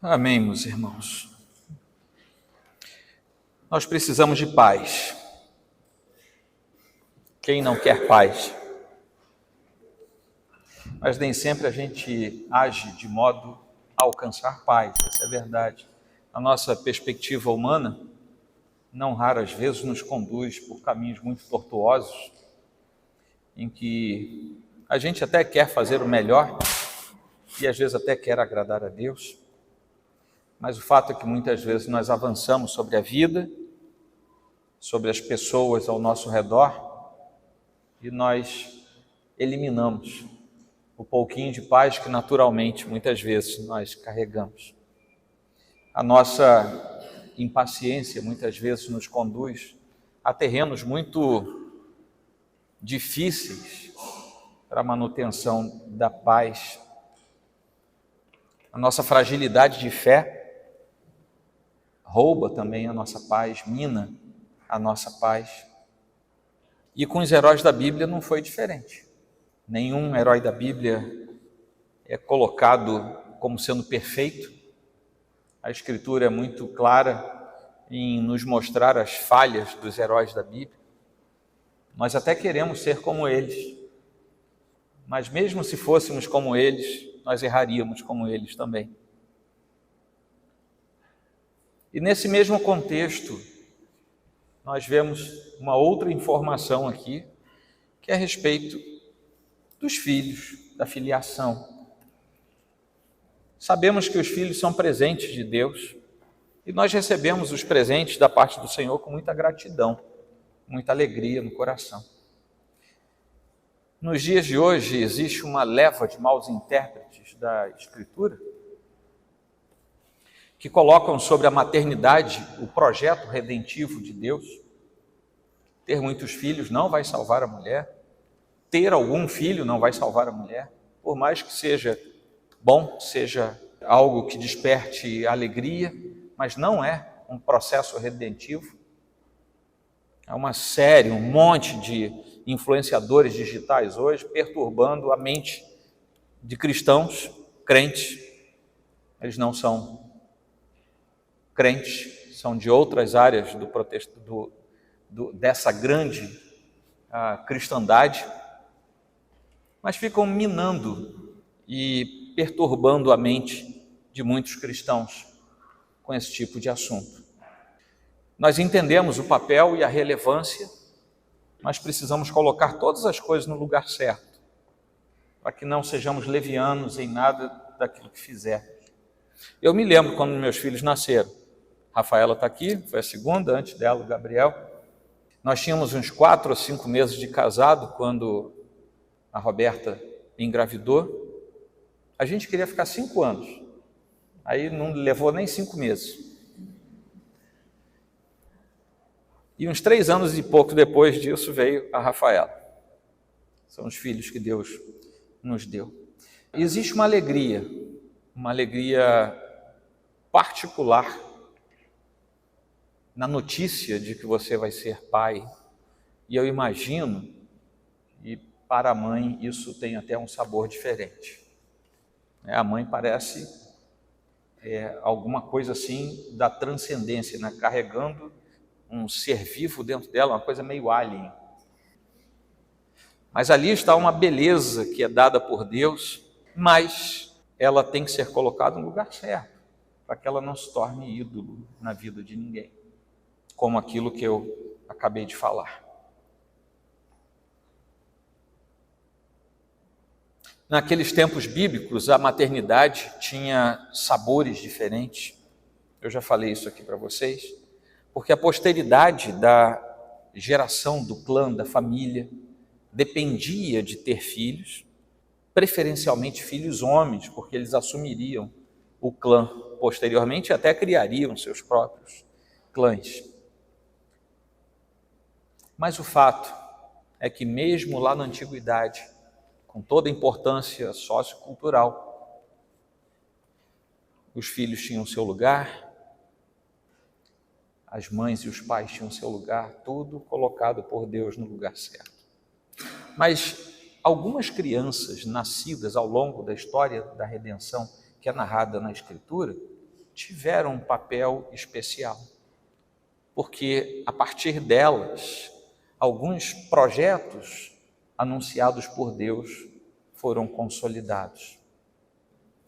Amém, meus irmãos. Nós precisamos de paz. Quem não quer paz? Mas nem sempre a gente age de modo a alcançar paz, essa é a verdade. A nossa perspectiva humana, não raras vezes, nos conduz por caminhos muito tortuosos, em que a gente até quer fazer o melhor e às vezes até quer agradar a Deus, mas o fato é que muitas vezes nós avançamos sobre a vida, sobre as pessoas ao nosso redor e nós eliminamos o pouquinho de paz que naturalmente muitas vezes nós carregamos. A nossa impaciência muitas vezes nos conduz a terrenos muito difíceis para a manutenção da paz. A nossa fragilidade de fé rouba também a nossa paz, mina a nossa paz. E com os heróis da Bíblia não foi diferente. Nenhum herói da Bíblia é colocado como sendo perfeito. A Escritura é muito clara em nos mostrar as falhas dos heróis da Bíblia. Nós até queremos ser como eles, mas mesmo se fôssemos como eles, nós erraríamos como eles também. E nesse mesmo contexto, nós vemos uma outra informação aqui, que é a respeito dos filhos, da filiação. Sabemos que os filhos são presentes de Deus e nós recebemos os presentes da parte do Senhor com muita gratidão, muita alegria no coração. Nos dias de hoje existe uma leva de maus intérpretes da Escritura que colocam sobre a maternidade o projeto redentivo de Deus. Ter muitos filhos não vai salvar a mulher. Ter algum filho não vai salvar a mulher. Por mais que seja bom, seja algo que desperte alegria, mas não é um processo redentivo. Há uma série, um monte de influenciadores digitais hoje perturbando a mente de cristãos, crentes. Eles não são crentes, são de outras áreas dessa grande cristandade, mas ficam minando e perturbando a mente de muitos cristãos com esse tipo de assunto. Nós entendemos o papel e a relevância, mas precisamos colocar todas as coisas no lugar certo, para que não sejamos levianos em nada daquilo que fizermos. Eu me lembro quando meus filhos nasceram. Rafaela está aqui, foi a segunda, antes dela o Gabriel. Nós tínhamos uns 4 ou 5 meses de casado quando a Roberta engravidou. A gente queria ficar 5 anos, aí não levou nem 5 meses. E uns 3 anos e pouco depois disso veio a Rafaela. São os filhos que Deus nos deu. E existe uma alegria particular na notícia de que você vai ser pai. E eu imagino, e para a mãe isso tem até um sabor diferente. A mãe parece alguma coisa assim da transcendência, né? Carregando um ser vivo dentro dela, uma coisa meio alien. Mas ali está uma beleza que é dada por Deus, mas ela tem que ser colocada no lugar certo, para que ela não se torne ídolo na vida de ninguém, como aquilo que eu acabei de falar. Naqueles tempos bíblicos, a maternidade tinha sabores diferentes. Eu já falei isso aqui para vocês, porque a posteridade da geração do clã, da família, dependia de ter filhos, preferencialmente filhos homens, porque eles assumiriam o clã posteriormente e até criariam seus próprios clãs. Mas o fato é que mesmo lá na antiguidade, com toda a importância sociocultural, os filhos tinham seu lugar, as mães e os pais tinham seu lugar, tudo colocado por Deus no lugar certo. Mas algumas crianças nascidas ao longo da história da redenção, que é narrada na Escritura, tiveram um papel especial, porque a partir delas, alguns projetos anunciados por Deus foram consolidados.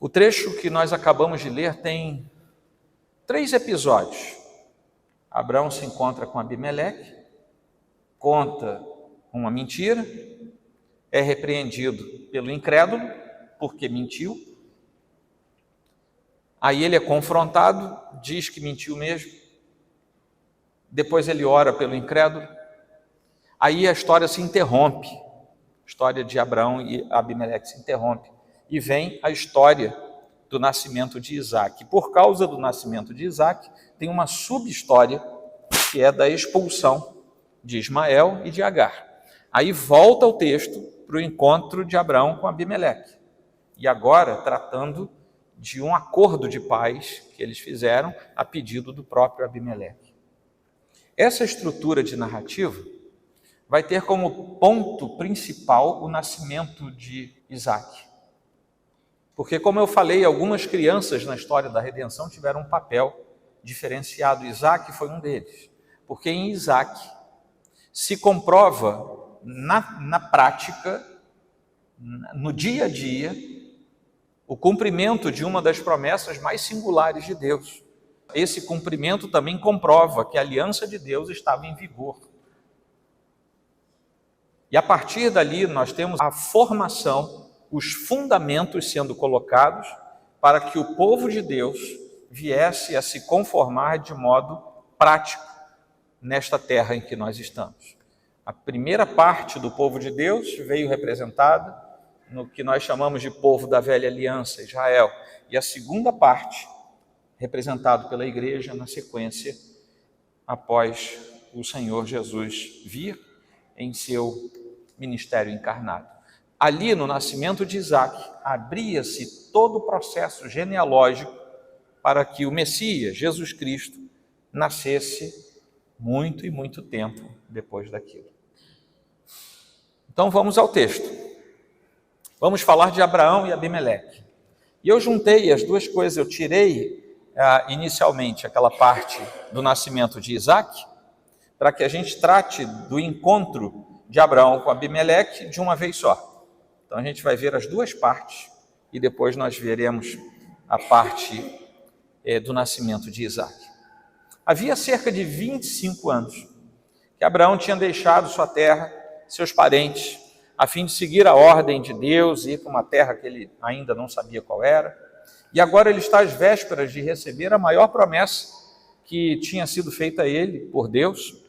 O trecho que nós acabamos de ler tem 3 episódios. Abraão se encontra com Abimeleque, conta uma mentira, é repreendido pelo incrédulo, porque mentiu. Aí ele é confrontado, diz que mentiu mesmo. Depois ele ora pelo incrédulo. Aí a história se interrompe. A história de Abraão e Abimeleque se interrompe. E vem a história do nascimento de Isaac. Por causa do nascimento de Isaac, tem uma sub-história, que é da expulsão de Ismael e de Agar. Aí volta o texto para o encontro de Abraão com Abimeleque. E agora tratando de um acordo de paz que eles fizeram a pedido do próprio Abimeleque. Essa estrutura de narrativa vai ter como ponto principal o nascimento de Isaac. Porque, como eu falei, algumas crianças na história da redenção tiveram um papel diferenciado. Isaac foi um deles. Porque em Isaac se comprova na prática, no dia a dia, o cumprimento de uma das promessas mais singulares de Deus. Esse cumprimento também comprova que a aliança de Deus estava em vigor. E a partir dali nós temos a formação, os fundamentos sendo colocados para que o povo de Deus viesse a se conformar de modo prático nesta terra em que nós estamos. A primeira parte do povo de Deus veio representada no que nós chamamos de povo da velha aliança, Israel. E a segunda parte, representado pela igreja na sequência, após o Senhor Jesus vir em seu ministério encarnado. Ali, no nascimento de Isaac, abria-se todo o processo genealógico para que o Messias, Jesus Cristo, nascesse muito e muito tempo depois daquilo. Então vamos ao texto. Vamos falar de Abraão e Abimeleque. E eu juntei as duas coisas, eu tirei inicialmente aquela parte do nascimento de Isaac, para que a gente trate do encontro de Abraão com Abimeleque de uma vez só. Então a gente vai ver as duas partes e depois nós veremos a parte do nascimento de Isaac. Havia cerca de 25 anos que Abraão tinha deixado sua terra, seus parentes, a fim de seguir a ordem de Deus e ir para uma terra que ele ainda não sabia qual era. E agora ele está às vésperas de receber a maior promessa que tinha sido feita a ele por Deus.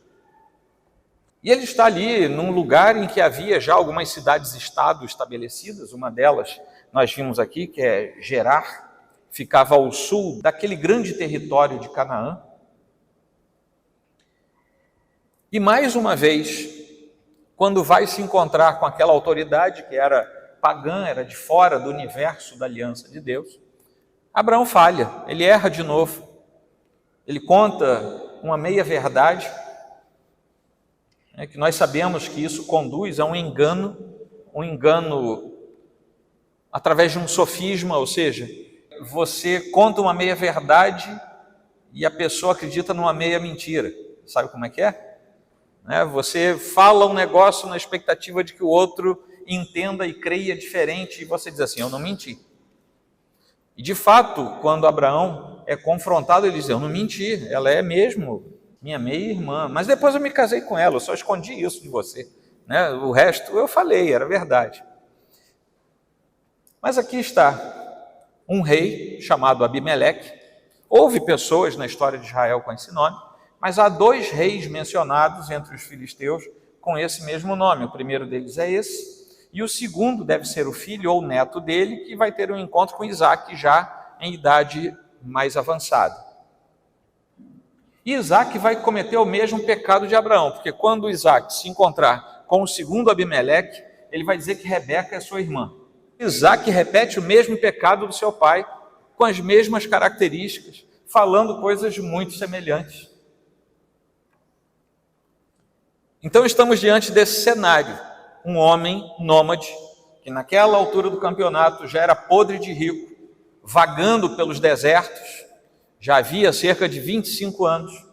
E ele está ali num lugar em que havia já algumas cidades-estado estabelecidas. Uma delas nós vimos aqui, que é Gerar, ficava ao sul daquele grande território de Canaã. E mais uma vez, quando vai se encontrar com aquela autoridade que era pagã, era de fora do universo da aliança de Deus, Abraão falha, ele erra de novo. Ele conta uma meia-verdade, que nós sabemos que isso conduz a um engano através de um sofisma, ou seja, você conta uma meia-verdade e a pessoa acredita numa meia-mentira. Sabe como é que é? Você fala um negócio na expectativa de que o outro entenda e creia diferente e você diz assim, eu não menti. E de fato, quando Abraão é confrontado, ele diz, eu não menti, ela é mesmo minha meia-irmã, mas depois eu me casei com ela, eu só escondi isso de você. O resto eu falei, era verdade. Mas aqui está um rei chamado Abimeleque. Houve pessoas na história de Israel com esse nome, mas há 2 reis mencionados entre os filisteus com esse mesmo nome. O primeiro deles é esse, e o segundo deve ser o filho ou neto dele, que vai ter um encontro com Isaac já em idade mais avançada. E Isaac vai cometer o mesmo pecado de Abraão, porque quando Isaac se encontrar com o segundo Abimeleque, ele vai dizer que Rebeca é sua irmã. Isaac repete o mesmo pecado do seu pai, com as mesmas características, falando coisas muito semelhantes. Então estamos diante desse cenário, um homem nômade, que naquela altura do campeonato já era podre de rico, vagando pelos desertos, já havia cerca de 25 anos,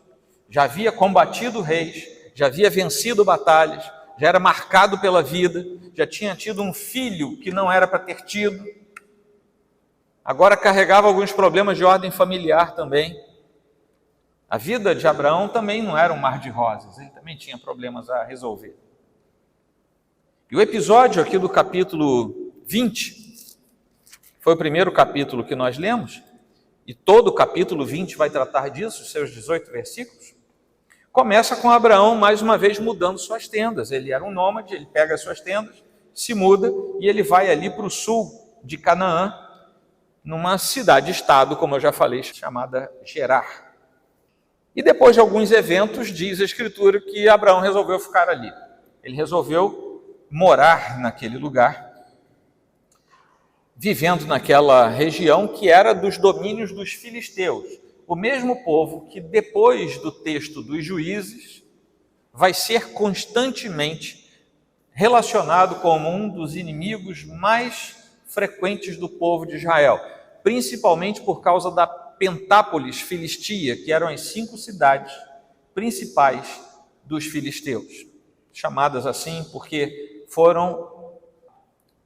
já havia combatido reis, já havia vencido batalhas, já era marcado pela vida, já tinha tido um filho que não era para ter tido, agora carregava alguns problemas de ordem familiar também. A vida de Abraão também não era um mar de rosas, ele também tinha problemas a resolver. E o episódio aqui do capítulo 20, foi o primeiro capítulo que nós lemos, e todo o capítulo 20 vai tratar disso, os seus 18 versículos, começa com Abraão mais uma vez mudando suas tendas. Ele era um nômade, ele pega as suas tendas, se muda e ele vai ali para o sul de Canaã, numa cidade-estado, como eu já falei, chamada Gerar. E depois de alguns eventos, diz a Escritura que Abraão resolveu ficar ali. Ele resolveu morar naquele lugar, vivendo naquela região que era dos domínios dos filisteus, o mesmo povo que depois do texto dos Juízes vai ser constantemente relacionado como um dos inimigos mais frequentes do povo de Israel, principalmente por causa da Pentápolis filistia, que eram as 5 cidades principais dos filisteus, chamadas assim porque foram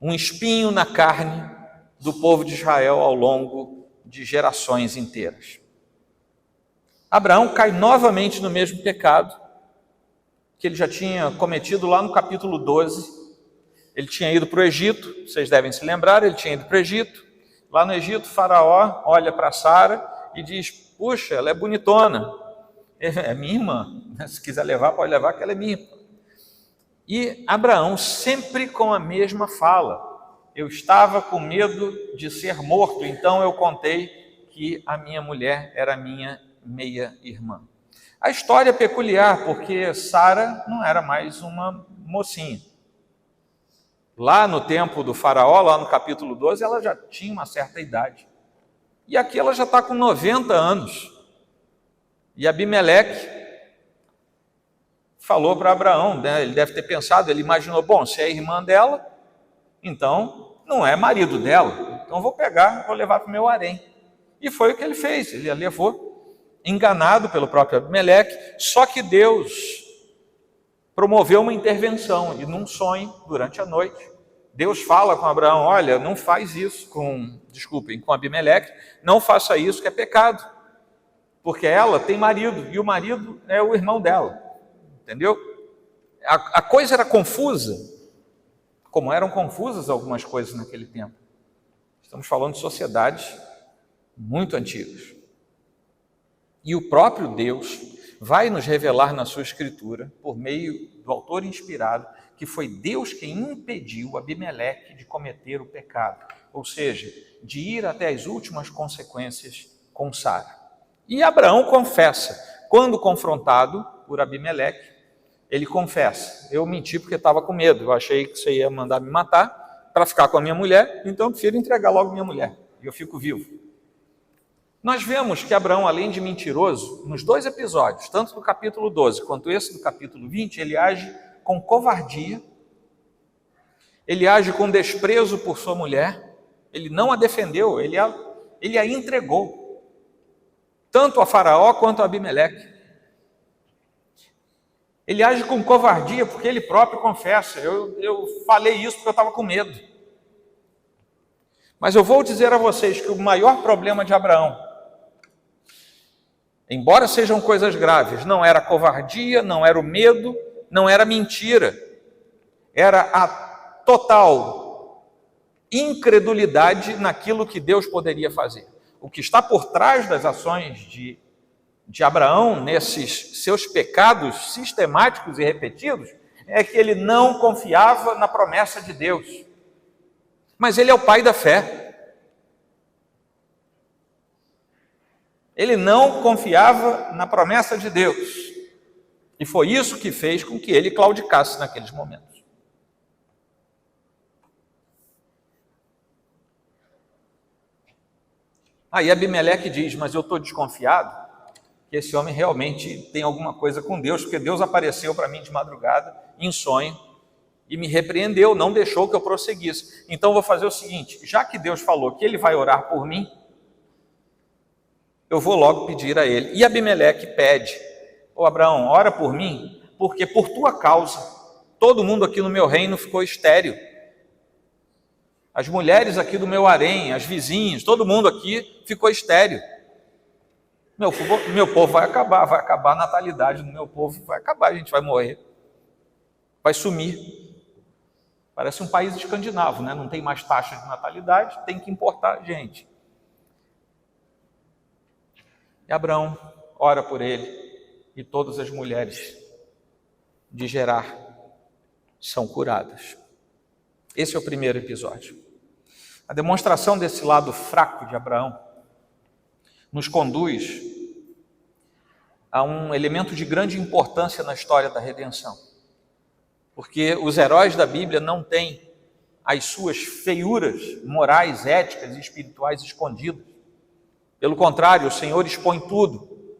um espinho na carne do povo de Israel ao longo de gerações inteiras. Abraão cai novamente no mesmo pecado que ele já tinha cometido lá no capítulo 12. Ele tinha ido para o Egito, vocês devem se lembrar, ele tinha ido para o Egito. Lá no Egito, Faraó olha para Sara e diz: puxa, ela é bonitona, é minha irmã, se quiser levar, pode levar, que ela é minha irmã. E Abraão sempre com a mesma fala: eu estava com medo de ser morto, então eu contei que a minha mulher era minha meia-irmã. A história é peculiar, porque Sara não era mais uma mocinha. Lá no tempo do faraó, lá no capítulo 12, ela já tinha uma certa idade. E aqui ela já está com 90 anos. E Abimeleque falou para Abraão, né? Ele deve ter pensado, ele imaginou, bom, se é irmã dela, então não é marido dela, então vou pegar, vou levar para o meu harém. E foi o que ele fez, ele a levou, enganado pelo próprio Abimeleque, só que Deus promoveu uma intervenção, e num sonho, durante a noite, Deus fala com Abraão: olha, não faz isso com Abimeleque, não faça isso que é pecado, porque ela tem marido, e o marido é o irmão dela, entendeu? A coisa era confusa, como eram confusas algumas coisas naquele tempo. Estamos falando de sociedades muito antigas. E o próprio Deus vai nos revelar na sua Escritura, por meio do autor inspirado, que foi Deus quem impediu Abimeleque de cometer o pecado, ou seja, de ir até as últimas consequências com Sara. E Abraão confessa, quando confrontado por Abimeleque, ele confessa: eu menti porque estava com medo, eu achei que você ia mandar me matar para ficar com a minha mulher, então eu prefiro entregar logo minha mulher, e eu fico vivo. Nós vemos que Abraão, além de mentiroso, nos 2 episódios, tanto do capítulo 12 quanto esse do capítulo 20, ele age com covardia, ele age com desprezo por sua mulher, ele não a defendeu, ele a entregou, tanto a Faraó quanto a Abimeleque. Ele age com covardia porque ele próprio confessa: eu falei isso porque eu estava com medo. Mas eu vou dizer a vocês que o maior problema de Abraão, embora sejam coisas graves, não era a covardia, não era o medo, não era a mentira, era a total incredulidade naquilo que Deus poderia fazer. O que está por trás das ações de Abraão, nesses seus pecados sistemáticos e repetidos, é que ele não confiava na promessa de Deus. Mas ele é o pai da fé. Ele não confiava na promessa de Deus. E foi isso que fez com que ele claudicasse naqueles momentos. Aí Abimeleque diz: mas eu estou desconfiado que esse homem realmente tem alguma coisa com Deus, porque Deus apareceu para mim de madrugada, em sonho, e me repreendeu, não deixou que eu prosseguisse. Então vou fazer o seguinte: já que Deus falou que ele vai orar por mim, eu vou logo pedir a ele. E Abimeleque pede: ô Abraão, ora por mim, porque por tua causa todo mundo aqui no meu reino ficou estéril. As mulheres aqui do meu harém, as vizinhas, todo mundo aqui ficou estéril. Meu povo vai acabar a natalidade do meu povo, vai acabar, a gente vai morrer, vai sumir. Parece um país escandinavo, né? Não tem mais taxa de natalidade, tem que importar gente. E Abraão ora por ele, e todas as mulheres de Gerar são curadas. Esse é o primeiro episódio. A demonstração desse lado fraco de Abraão nos conduz a um elemento de grande importância na história da redenção. Porque os heróis da Bíblia não têm as suas feiuras morais, éticas e espirituais escondidas. Pelo contrário, o Senhor expõe tudo,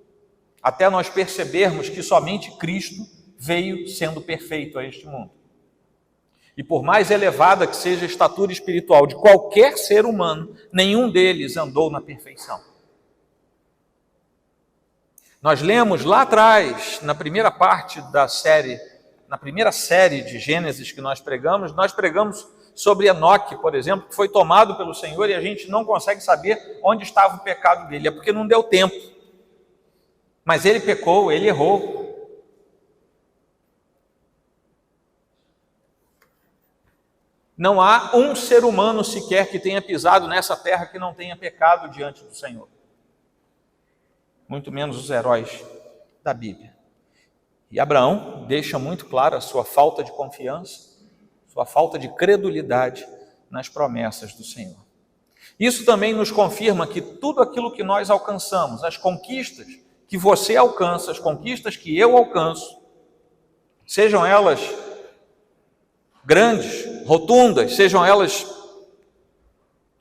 até nós percebermos que somente Cristo veio sendo perfeito a este mundo. E por mais elevada que seja a estatura espiritual de qualquer ser humano, nenhum deles andou na perfeição. Nós lemos lá atrás, na primeira parte da série, na primeira série de Gênesis que nós pregamos sobre Enoque, por exemplo, que foi tomado pelo Senhor e a gente não consegue saber onde estava o pecado dele. É porque não deu tempo. Mas ele pecou, ele errou. Não há um ser humano sequer que tenha pisado nessa terra que não tenha pecado diante do Senhor. Muito menos os heróis da Bíblia. E Abraão deixa muito claro a sua falta de confiança, sua falta de credulidade nas promessas do Senhor. Isso também nos confirma que tudo aquilo que nós alcançamos, as conquistas que você alcança, as conquistas que eu alcanço, sejam elas grandes, rotundas, sejam elas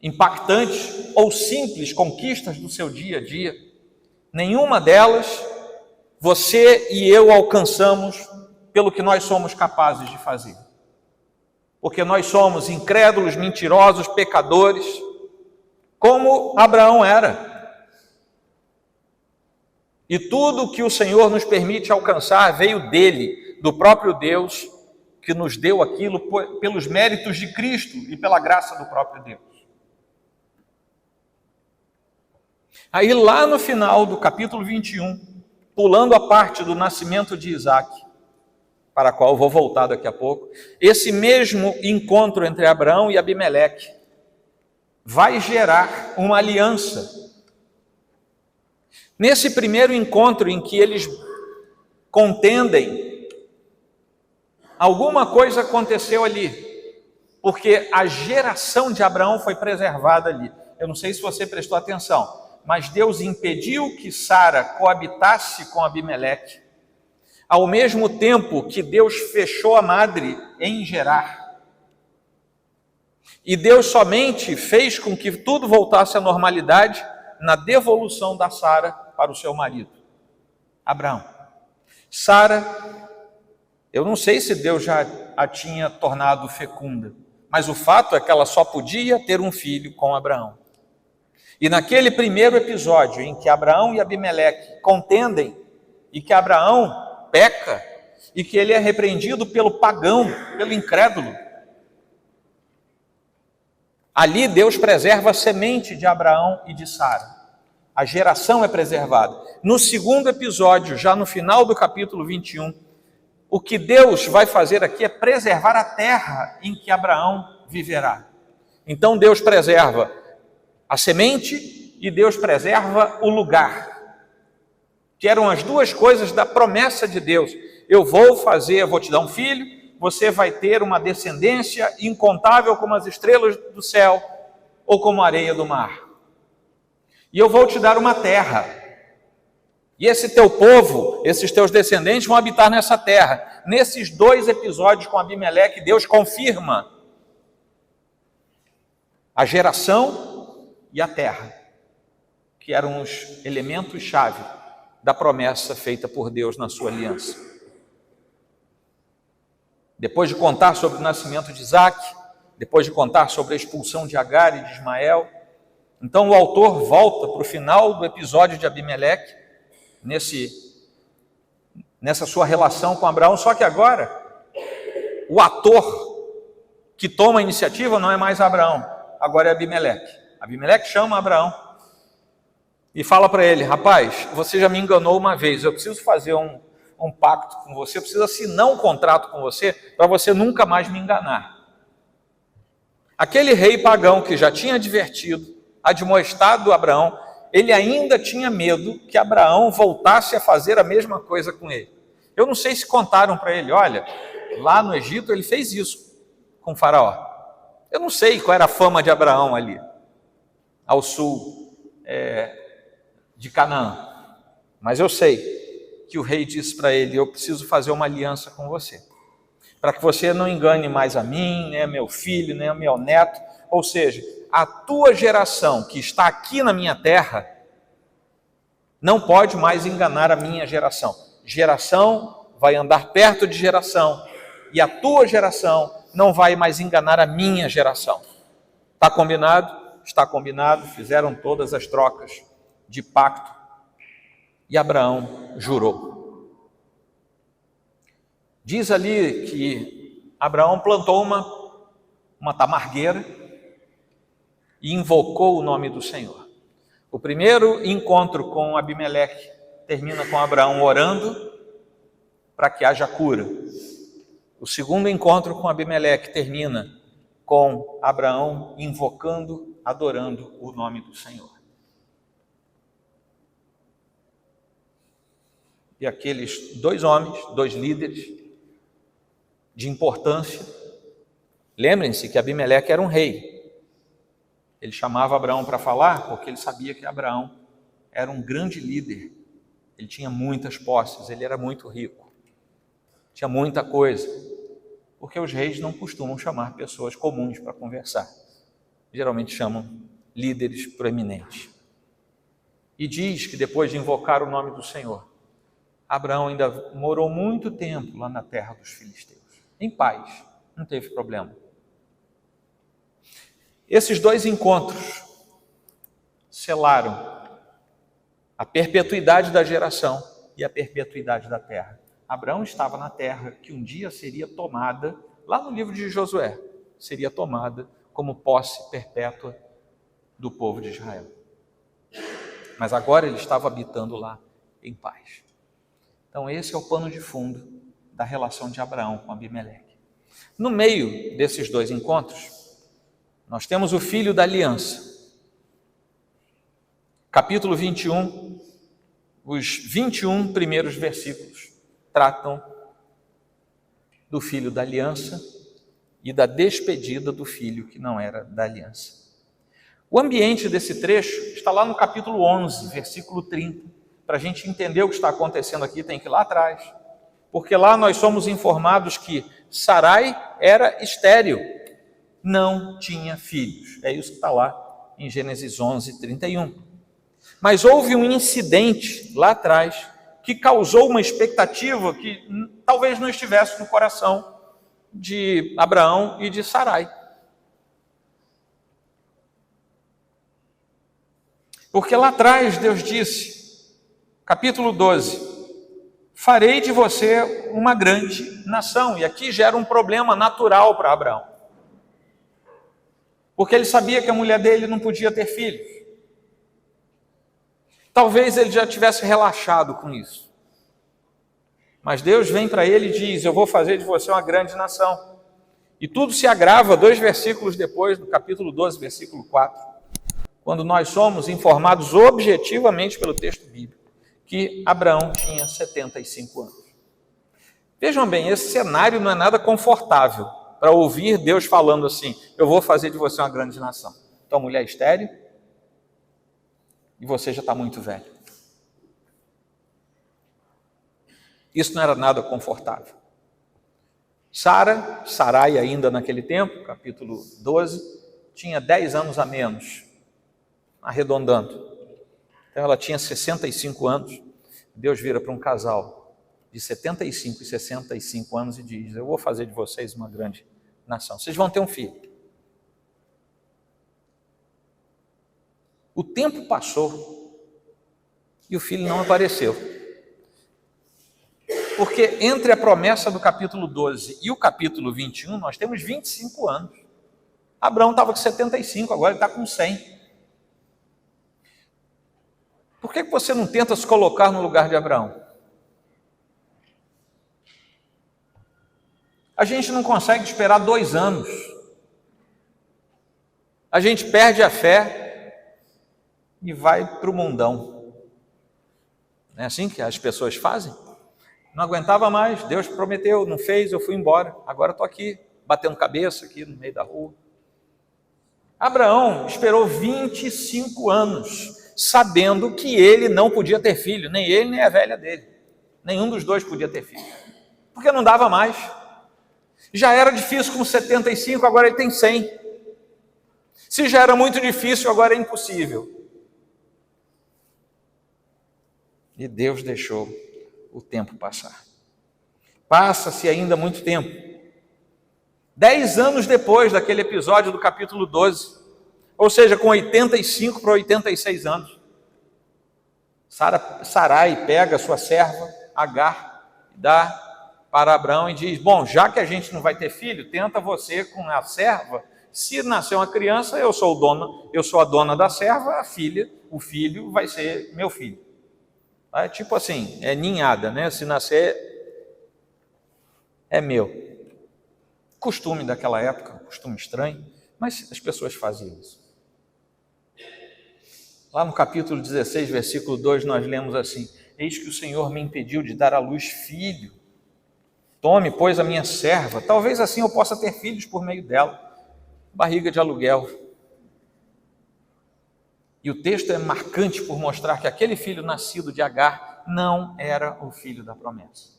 impactantes ou simples conquistas do seu dia a dia, nenhuma delas você e eu alcançamos pelo que nós somos capazes de fazer. Porque nós somos incrédulos, mentirosos, pecadores, como Abraão era. E tudo que o Senhor nos permite alcançar veio dele, do próprio Deus, que nos deu aquilo pelos méritos de Cristo e pela graça do próprio Deus. Aí lá no final do capítulo 21, pulando a parte do nascimento de Isaac, para a qual eu vou voltar daqui a pouco, esse mesmo encontro entre Abraão e Abimeleque vai gerar uma aliança. Nesse primeiro encontro em que eles contendem, alguma coisa aconteceu ali, porque a geração de Abraão foi preservada ali. Eu não sei se você prestou atenção, mas Deus impediu que Sara coabitasse com Abimeleque, ao mesmo tempo que Deus fechou a madre em Gerar. E Deus somente fez com que tudo voltasse à normalidade na devolução da Sara para o seu marido, Abraão. Sara, eu não sei se Deus já a tinha tornado fecunda, mas o fato é que ela só podia ter um filho com Abraão. E naquele primeiro episódio em que Abraão e Abimeleque contendem e que Abraão peca e que ele é repreendido pelo pagão, pelo incrédulo, ali Deus preserva a semente de Abraão e de Sara. A geração é preservada. No segundo episódio, já no final do capítulo 21, o que Deus vai fazer aqui é preservar a terra em que Abraão viverá. Então Deus preserva a semente e Deus preserva o lugar, que eram as duas coisas da promessa de Deus. Eu vou te dar um filho, você vai ter uma descendência incontável como as estrelas do céu ou como a areia do mar. E eu vou te dar uma terra. E esse teu povo, esses teus descendentes vão habitar nessa terra. Nesses dois episódios com Abimeleque, Deus confirma a geração e a terra, que eram os elementos-chave da promessa feita por Deus na sua aliança. Depois de contar sobre o nascimento de Isaac, depois de contar sobre a expulsão de Agar e de Ismael, Então o autor volta para o final do episódio de Abimeleque, nessa sua relação com Abraão, só que agora o ator que toma a iniciativa não é mais Abraão, agora é Abimeleque. Abimeleque chama Abraão e fala para ele: rapaz, você já me enganou uma vez, eu preciso fazer um pacto com você, eu preciso assinar um contrato com você para você nunca mais me enganar. Aquele rei pagão que já tinha advertido, admoestado Abraão, ele ainda tinha medo que Abraão voltasse a fazer a mesma coisa com ele. Eu não sei se contaram para ele: olha, lá no Egito ele fez isso com Faraó. Eu não sei qual era a fama de Abraão ali, ao sul de Canaã, mas eu sei que o rei disse para ele: eu preciso fazer uma aliança com você, para que você não engane mais a mim, nem a meu filho, nem a meu neto, ou seja, a tua geração que está aqui na minha terra não pode mais enganar a minha geração. Geração vai andar perto de geração, e a tua geração não vai mais enganar a minha geração. Está combinado? Está combinado. Fizeram todas as trocas de pacto e Abraão jurou. Diz ali que Abraão plantou uma tamargueira e invocou o nome do Senhor. O primeiro encontro com Abimeleque termina com Abraão orando para que haja cura. O segundo encontro com Abimeleque termina com Abraão invocando, adorando o nome do Senhor. E aqueles dois homens, dois líderes de importância, lembrem-se que Abimeleque era um rei. Ele chamava Abraão para falar porque ele sabia que Abraão era um grande líder. Ele tinha muitas posses, ele era muito rico, tinha muita coisa. Porque os reis não costumam chamar pessoas comuns para conversar. Geralmente chamam líderes proeminentes. E diz que depois de invocar o nome do Senhor, Abraão ainda morou muito tempo lá na terra dos filisteus, em paz, não teve problema. Esses dois encontros selaram a perpetuidade da geração e a perpetuidade da terra. Abraão estava na terra que um dia seria tomada, lá no livro de Josué, seria tomada como posse perpétua do povo de Israel. Mas agora ele estava habitando lá em paz. Então esse é o pano de fundo da relação de Abraão com Abimeleque. No meio desses dois encontros, nós temos o filho da aliança. Capítulo 21, os 21 primeiros versículos tratam do filho da aliança e da despedida do filho que não era da aliança. O ambiente desse trecho está lá no capítulo 11, versículo 30. Para a gente entender o que está acontecendo aqui, tem que ir lá atrás. Porque lá nós somos informados que Sarai era estéril, não tinha filhos. É isso que está lá em Gênesis 11, 31. Mas houve um incidente lá atrás que causou uma expectativa que talvez não estivesse no coração de Abraão e de Sarai. Porque lá atrás Deus disse, capítulo 12, farei de você uma grande nação. E aqui gera um problema natural para Abraão. Porque ele sabia que a mulher dele não podia ter filhos. Talvez ele já tivesse relaxado com isso. Mas Deus vem para ele e diz, eu vou fazer de você uma grande nação. E tudo se agrava 2 versículos depois, no capítulo 12, versículo 4, quando nós somos informados objetivamente pelo texto bíblico, que Abraão tinha 75 anos. Vejam bem, esse cenário não é nada confortável para ouvir Deus falando assim, eu vou fazer de você uma grande nação. Então, mulher estéril, e você já está muito velho. Isso não era nada confortável. Sarai ainda naquele tempo, capítulo 12, tinha 10 anos a menos, arredondando. Então ela tinha 65 anos. Deus vira para um casal de 75 e 65 anos e diz, eu vou fazer de vocês uma grande nação. Vocês vão ter um filho. O tempo passou e o filho não apareceu. Porque entre a promessa do capítulo 12 e o capítulo 21, nós temos 25 anos. Abraão estava com 75, agora ele está com 100. Por que você não tenta se colocar no lugar de Abraão? A gente não consegue esperar 2 anos. A gente perde a fé e vai para o mundão. Não é assim que as pessoas fazem? Não aguentava mais, Deus prometeu, não fez, eu fui embora. Agora estou aqui, batendo cabeça aqui no meio da rua. Abraão esperou 25 anos, sabendo que ele não podia ter filho, nem ele, nem a velha dele. Nenhum dos dois podia ter filho, porque não dava mais. Já era difícil com 75, agora ele tem 100. Se já era muito difícil, agora é impossível. E Deus deixou o tempo passar. Passa-se ainda muito tempo. 10 anos depois daquele episódio do capítulo 12, ou seja, com 85 para 86 anos, Sarai pega a sua serva, Agar, dá para Abraão e diz: bom, já que a gente não vai ter filho, tenta você com a serva. Se nascer uma criança, eu sou a dona da serva, o filho vai ser meu filho. É tipo assim, é ninhada, né? Se nascer, é meu. Costume daquela época, costume estranho, mas as pessoas faziam isso. Lá no capítulo 16, versículo 2, nós lemos assim: eis que o Senhor me impediu de dar à luz filho. Tome, pois, a minha serva, talvez assim eu possa ter filhos por meio dela. Barriga de aluguel. E o texto é marcante por mostrar que aquele filho nascido de Agar não era o filho da promessa.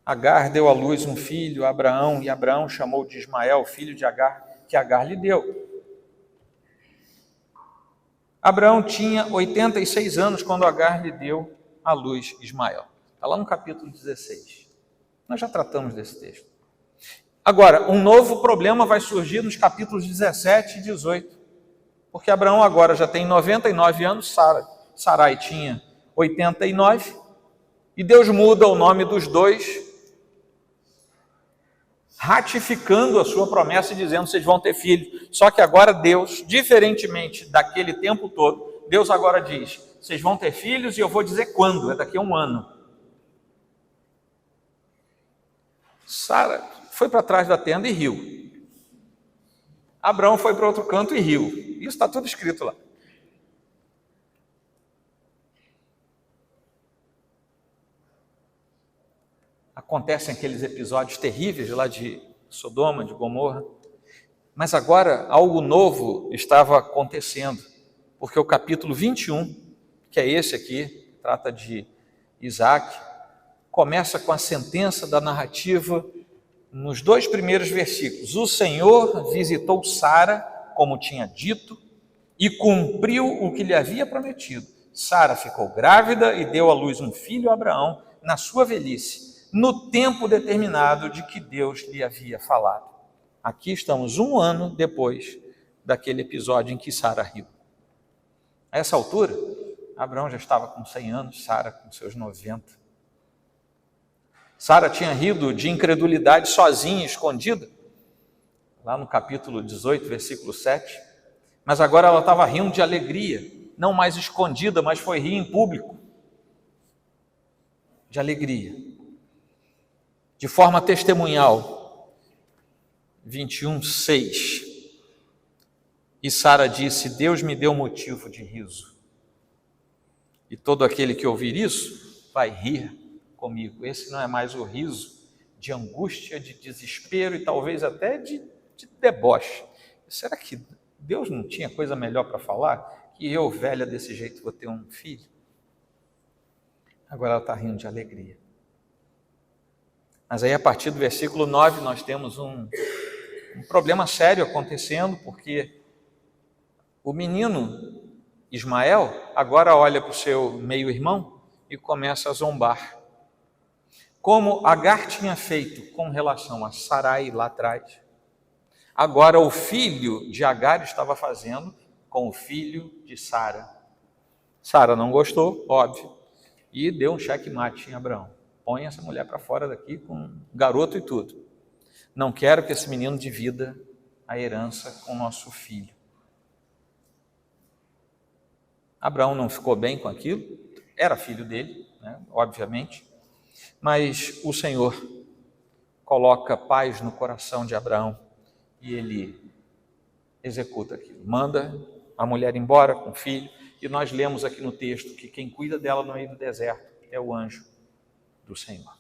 Agar deu à luz um filho a Abraão, e Abraão chamou de Ismael, filho de Agar, que Agar lhe deu. Abraão tinha 86 anos quando Agar lhe deu à luz Ismael. Está lá no capítulo 16. Nós já tratamos desse texto. Agora, um novo problema vai surgir nos capítulos 17 e 18. Porque Abraão agora já tem 99 anos, Sarai tinha 89, e Deus muda o nome dos dois, ratificando a sua promessa e dizendo: vocês vão ter filho. Só que agora Deus, diferentemente daquele tempo todo, Deus agora diz: vocês vão ter filhos e eu vou dizer quando, é daqui a 1 ano. Sara foi para trás da tenda e riu. Abraão foi para outro canto e riu. Isso está tudo escrito lá. Acontecem aqueles episódios terríveis lá de Sodoma, de Gomorra. Mas agora algo novo estava acontecendo, porque o capítulo 21, que é esse aqui, trata de Isaac, começa com a sentença da narrativa nos 2 primeiros versículos. O Senhor visitou Sara, como tinha dito, e cumpriu o que lhe havia prometido. Sara ficou grávida e deu à luz um filho a Abraão na sua velhice, no tempo determinado de que Deus lhe havia falado. Aqui estamos 1 ano depois daquele episódio em que Sara riu. A essa altura, Abraão já estava com 100 anos, Sara com seus 90. Sara tinha rido de incredulidade sozinha, escondida, lá no capítulo 18, versículo 7. Mas agora ela estava rindo de alegria, não mais escondida, mas foi rir em público. De alegria. De forma testemunhal. 21:6. E Sara disse: Deus me deu motivo de riso. E todo aquele que ouvir isso vai rir comigo. Esse não é mais o riso de angústia, de desespero e talvez até de deboche. Será que Deus não tinha coisa melhor para falar? Que eu, velha desse jeito, vou ter um filho? Agora ela está rindo de alegria. Mas aí a partir do versículo 9 nós temos um problema sério acontecendo, porque o menino Ismael agora olha para o seu meio-irmão e começa a zombar. Como Agar tinha feito com relação a Sarai lá atrás, Agora o filho de Agar estava fazendo com o filho de Sara. Sara não gostou, óbvio, e deu um checkmate em Abraão. Põe essa mulher para fora daqui com garoto e tudo. Não quero que esse menino divida a herança com nosso filho. Abraão não ficou bem com aquilo, era filho dele, né, obviamente, mas o Senhor coloca paz no coração de Abraão e ele executa aquilo. Manda a mulher embora com o filho, e nós lemos aqui no texto que quem cuida dela no meio do deserto é o anjo do Senhor.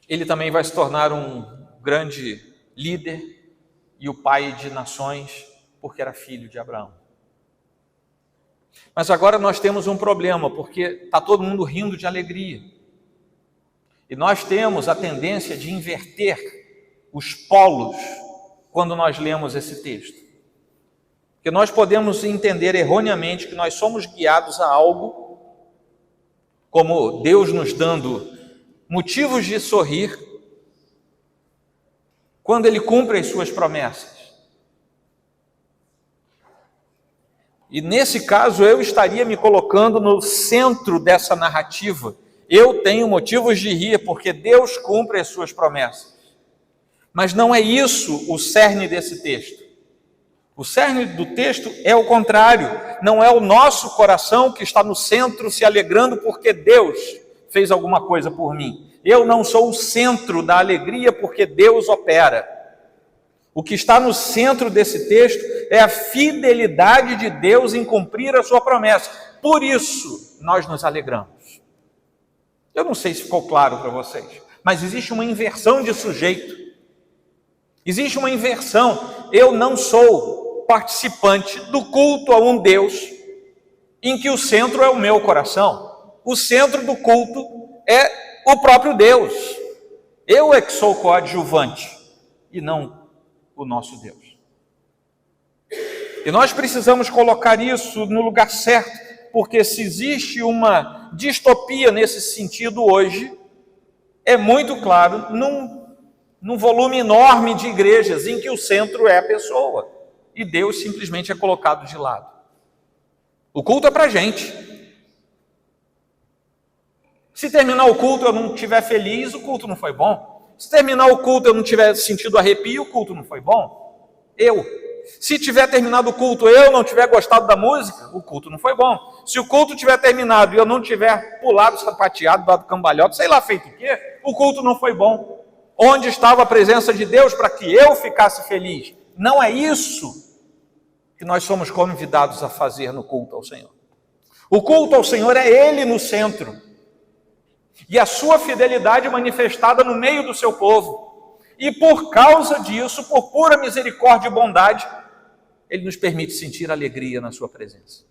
Ele também vai se tornar um grande líder e o pai de nações, porque era filho de Abraão. Mas agora nós temos um problema, porque está todo mundo rindo de alegria. E nós temos a tendência de inverter os polos quando nós lemos esse texto. Porque nós podemos entender erroneamente que nós somos guiados a algo, como Deus nos dando motivos de sorrir, quando Ele cumpre as suas promessas. E nesse caso eu estaria me colocando no centro dessa narrativa. Eu tenho motivos de rir porque Deus cumpre as suas promessas. Mas não é isso o cerne desse texto. O cerne do texto é o contrário. Não é o nosso coração que está no centro se alegrando porque Deus fez alguma coisa por mim. Eu não sou o centro da alegria porque Deus opera. O que está no centro desse texto é a fidelidade de Deus em cumprir a sua promessa. Por isso, nós nos alegramos. Eu não sei se ficou claro para vocês, mas existe uma inversão de sujeito. Existe uma inversão. Eu não sou participante do culto a um Deus em que o centro é o meu coração. O centro do culto é o próprio Deus. Eu é que sou coadjuvante e não o nosso Deus. E nós precisamos colocar isso no lugar certo, porque se existe uma distopia nesse sentido hoje, é muito claro num volume enorme de igrejas em que o centro é a pessoa e Deus simplesmente é colocado de lado. O culto é para a gente. Se terminar o culto eu não estiver feliz, o culto não foi bom. Se terminar o culto eu não tiver sentido arrepio, o culto não foi bom. Se tiver terminado o culto eu não tiver gostado da música, o culto não foi bom. Se o culto tiver terminado e eu não tiver pulado, sapateado, dado cambalhota, sei lá feito o quê, o culto não foi bom. Onde estava a presença de Deus para que eu ficasse feliz? Não é isso que nós somos convidados a fazer no culto ao Senhor. O culto ao Senhor é Ele no centro. E a sua fidelidade manifestada no meio do seu povo. E por causa disso, por pura misericórdia e bondade, Ele nos permite sentir alegria na sua presença.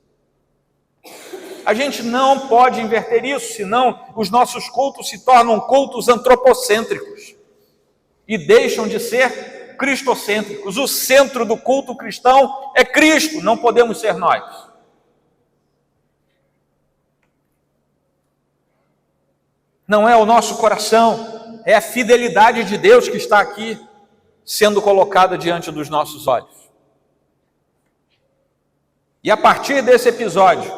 A gente não pode inverter isso, senão os nossos cultos se tornam cultos antropocêntricos e deixam de ser cristocêntricos. O centro do culto cristão é Cristo, não podemos ser nós. Não é o nosso coração, é a fidelidade de Deus que está aqui sendo colocada diante dos nossos olhos. E a partir desse episódio,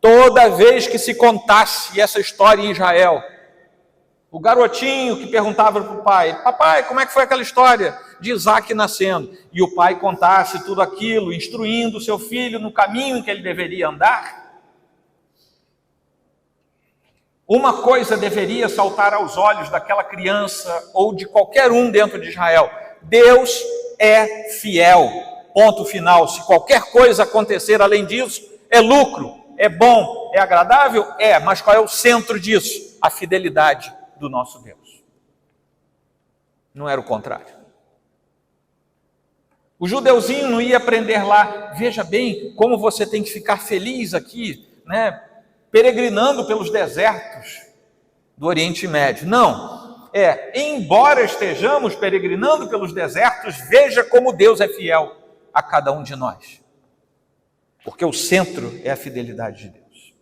toda vez que se contasse essa história em Israel, o garotinho que perguntava para o pai: papai, como é que foi aquela história de Isaac nascendo? E o pai contasse tudo aquilo, instruindo o seu filho no caminho em que ele deveria andar. Uma coisa deveria saltar aos olhos daquela criança ou de qualquer um dentro de Israel: Deus é fiel, ponto final. Se qualquer coisa acontecer além disso, é lucro, é bom, é agradável? É, mas qual é o centro disso? A fidelidade do nosso Deus. Não era o contrário. O judeuzinho não ia aprender lá: veja bem como você tem que ficar feliz aqui, né? Peregrinando pelos desertos do Oriente Médio. Não, embora estejamos peregrinando pelos desertos, veja como Deus é fiel a cada um de nós. Porque o centro é a fidelidade de Deus.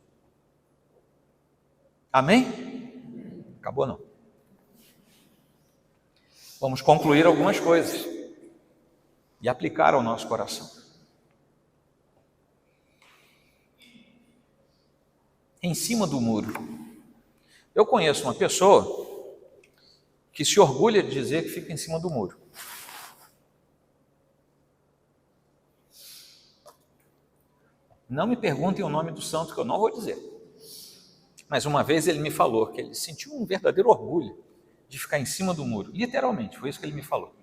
Amém? Acabou não. Vamos concluir algumas coisas e aplicar ao nosso coração. Em cima do muro. Eu conheço uma pessoa que se orgulha de dizer que fica em cima do muro. Não me perguntem o nome do santo, que eu não vou dizer. Mas uma vez ele me falou que ele sentiu um verdadeiro orgulho de ficar em cima do muro. Literalmente, foi isso que ele me falou.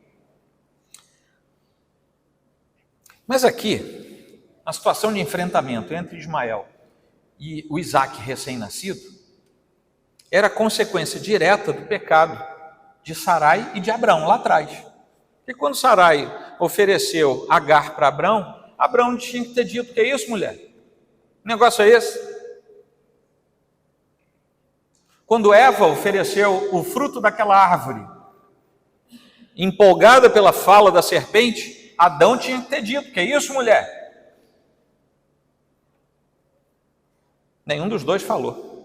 Mas aqui, a situação de enfrentamento entre Ismael e o Isaac recém-nascido era consequência direta do pecado de Sarai e de Abrão, lá atrás. Porque quando Sarai ofereceu Agar para Abrão, Abrão tinha que ter dito: que é isso, mulher? O negócio é esse? Quando Eva ofereceu o fruto daquela árvore, empolgada pela fala da serpente, Adão tinha que ter dito: que é isso, mulher? Nenhum dos dois falou.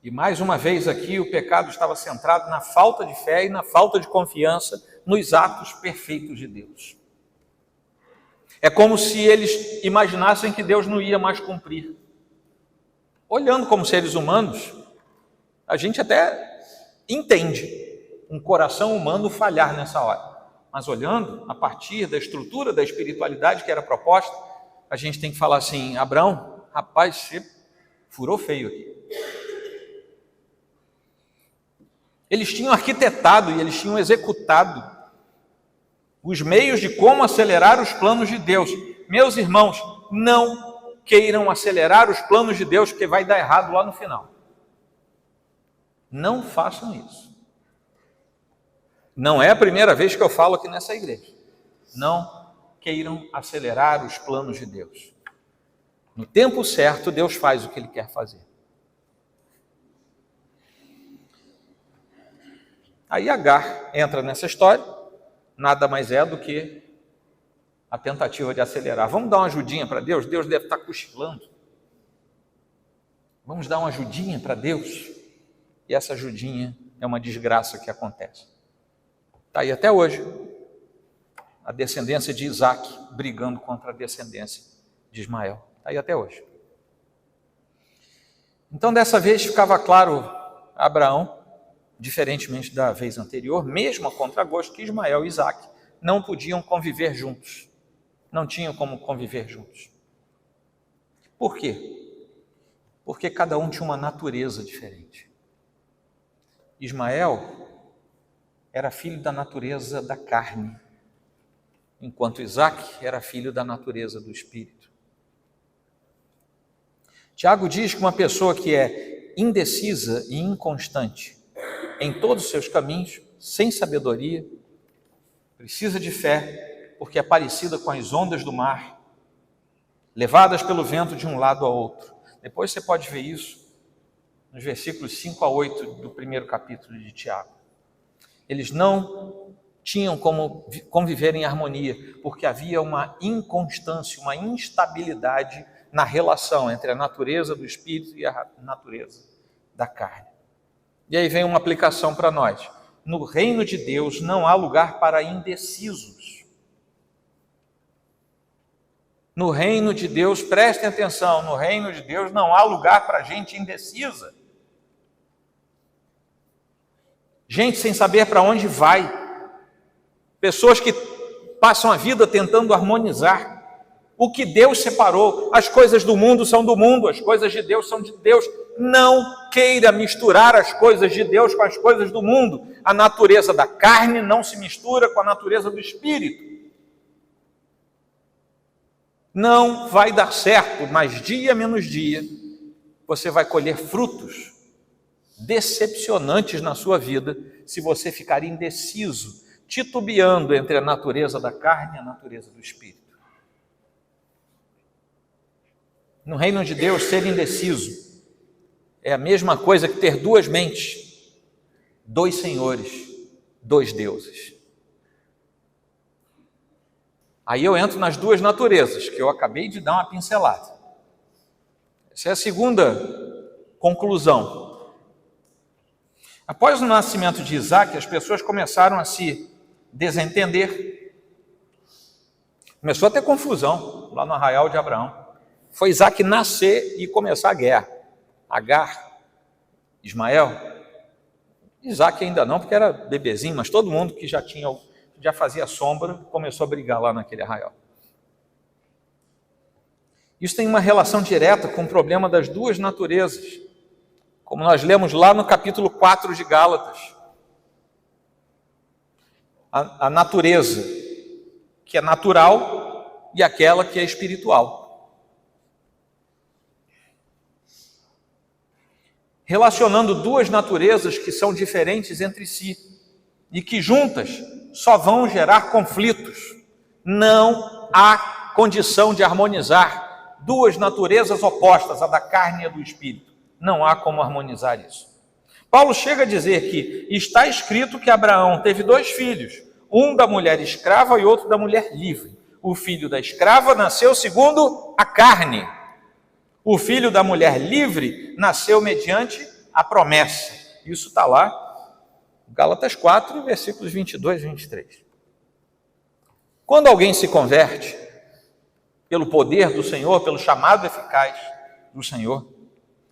E mais uma vez aqui o pecado estava centrado na falta de fé e na falta de confiança nos atos perfeitos de Deus. É como se eles imaginassem que Deus não ia mais cumprir. Olhando como seres humanos, a gente até entende um coração humano falhar nessa hora. Mas olhando a partir da estrutura da espiritualidade que era proposta, a gente tem que falar assim: Abrão, rapaz, você furou feio aqui. Eles tinham arquitetado e eles tinham executado os meios de como acelerar os planos de Deus. Meus irmãos, não queiram acelerar os planos de Deus, porque vai dar errado lá no final. Não façam isso. Não é a primeira vez que eu falo aqui nessa igreja. Não queiram acelerar os planos de Deus. No tempo certo, Deus faz o que Ele quer fazer. Aí Agar entra nessa história, nada mais é do que a tentativa de acelerar. Vamos dar uma ajudinha para Deus? Deus deve estar cochilando. Vamos dar uma ajudinha para Deus? E essa ajudinha é uma desgraça que acontece. Está aí até hoje a descendência de Isaac brigando contra a descendência de Ismael. Está aí até hoje. Então, dessa vez ficava claro a Abraão, diferentemente da vez anterior, mesmo a contragosto, que Ismael e Isaac não podiam conviver juntos. Não tinham como conviver juntos. Por quê? Porque cada um tinha uma natureza diferente. Ismael era filho da natureza da carne, enquanto Isaac era filho da natureza do espírito. Tiago diz que uma pessoa que é indecisa e inconstante em todos os seus caminhos, sem sabedoria, precisa de fé, porque é parecida com as ondas do mar, levadas pelo vento de um lado a outro. Depois você pode ver isso nos versículos 5 a 8 do primeiro capítulo de Tiago. Eles não tinham como conviver em harmonia, porque havia uma inconstância, uma instabilidade na relação entre a natureza do espírito e a natureza da carne. E aí vem uma aplicação para nós. No reino de Deus não há lugar para indecisos. No reino de Deus, prestem atenção, no reino de Deus não há lugar para gente indecisa. Gente sem saber para onde vai. Pessoas que passam a vida tentando harmonizar o que Deus separou. As coisas do mundo são do mundo, as coisas de Deus são de Deus. Não queira misturar as coisas de Deus com as coisas do mundo. A natureza da carne não se mistura com a natureza do espírito. Não vai dar certo, mas dia menos dia você vai colher frutos decepcionantes na sua vida se você ficar indeciso, titubeando entre a natureza da carne e a natureza do espírito. No reino de Deus, ser indeciso é a mesma coisa que ter duas mentes, dois senhores, dois deuses. Aí eu entro nas duas naturezas, que eu acabei de dar uma pincelada. Essa é a segunda conclusão. Após o nascimento de Isaac, as pessoas começaram a se desentender. Começou a ter confusão lá no arraial de Abraão. Foi Isaac nascer e começar a guerra. Agar, Ismael, Isaac ainda não, porque era bebezinho, mas todo mundo que já fazia sombra começou a brigar lá naquele arraial. Isso tem uma relação direta com o problema das duas naturezas, como nós lemos lá no capítulo 4 de Gálatas. A natureza que é natural e aquela que é espiritual. Relacionando duas naturezas que são diferentes entre si e que juntas só vão gerar conflitos. Não há condição de harmonizar duas naturezas opostas, a da carne e a do espírito. Não há como harmonizar isso. Paulo chega a dizer que está escrito que Abraão teve 2 filhos, um da mulher escrava e outro da mulher livre. O filho da escrava nasceu segundo a carne. O filho da mulher livre nasceu mediante a promessa. Isso está lá, Gálatas 4, versículos 22 e 23. Quando alguém se converte, pelo poder do Senhor, pelo chamado eficaz do Senhor,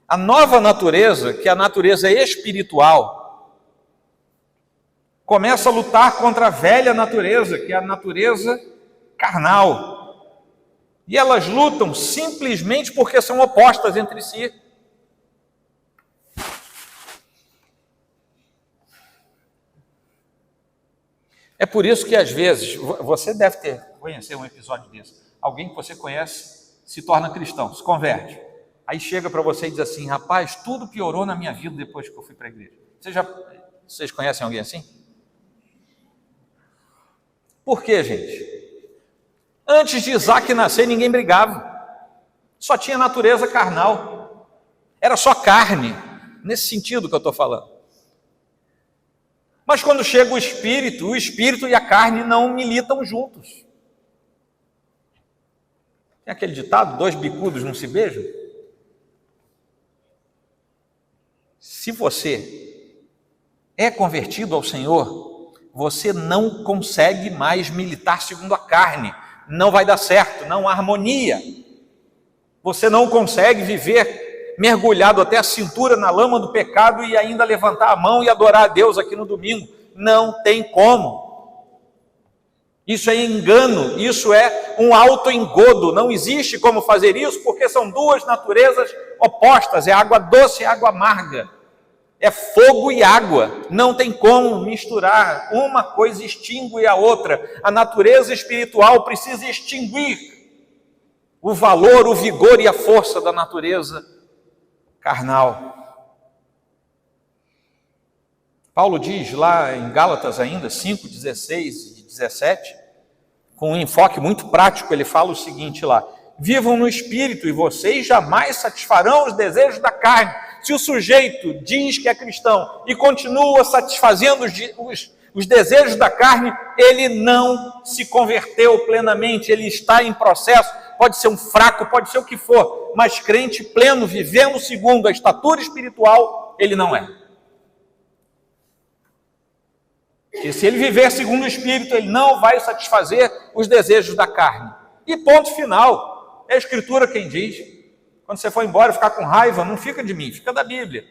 a nova natureza, que é a natureza espiritual, começa a lutar contra a velha natureza, que é a natureza carnal. E elas lutam simplesmente porque são opostas entre si. É por isso que às vezes, você deve conhecer um episódio desse, alguém que você conhece se torna cristão, se converte. Aí chega para você e diz assim: rapaz, tudo piorou na minha vida depois que eu fui para a igreja. Vocês conhecem alguém assim? Por quê, gente? Antes de Isaac nascer, ninguém brigava. Só tinha natureza carnal. Era só carne, nesse sentido que eu estou falando. Mas quando chega o espírito e a carne não militam juntos. Tem aquele ditado: 2 bicudos não se beijam? Se você é convertido ao Senhor, você não consegue mais militar segundo a carne. Não vai dar certo, não há harmonia. Você não consegue viver mergulhado até a cintura na lama do pecado e ainda levantar a mão e adorar a Deus aqui no domingo. Não tem como. Isso é engano, isso é um autoengodo. Não existe como fazer isso, porque são duas naturezas opostas. É água doce e água amarga. É fogo e água. Não tem como misturar. Uma coisa extingue a outra. A natureza espiritual precisa extinguir o valor, o vigor e a força da natureza carnal. Paulo diz lá em Gálatas ainda, 5, 16 e 17, com um enfoque muito prático, ele fala o seguinte lá: vivam no Espírito e vocês jamais satisfarão os desejos da carne. Se o sujeito diz que é cristão e continua satisfazendo os desejos da carne, ele não se converteu plenamente, ele está em processo. Pode ser um fraco, pode ser o que for, mas crente pleno, vivendo segundo a estatura espiritual, ele não é. E se ele viver segundo o Espírito, ele não vai satisfazer os desejos da carne. E ponto final. É a Escritura quem diz. Quando você for embora ficar com raiva, não fica de mim, fica da Bíblia.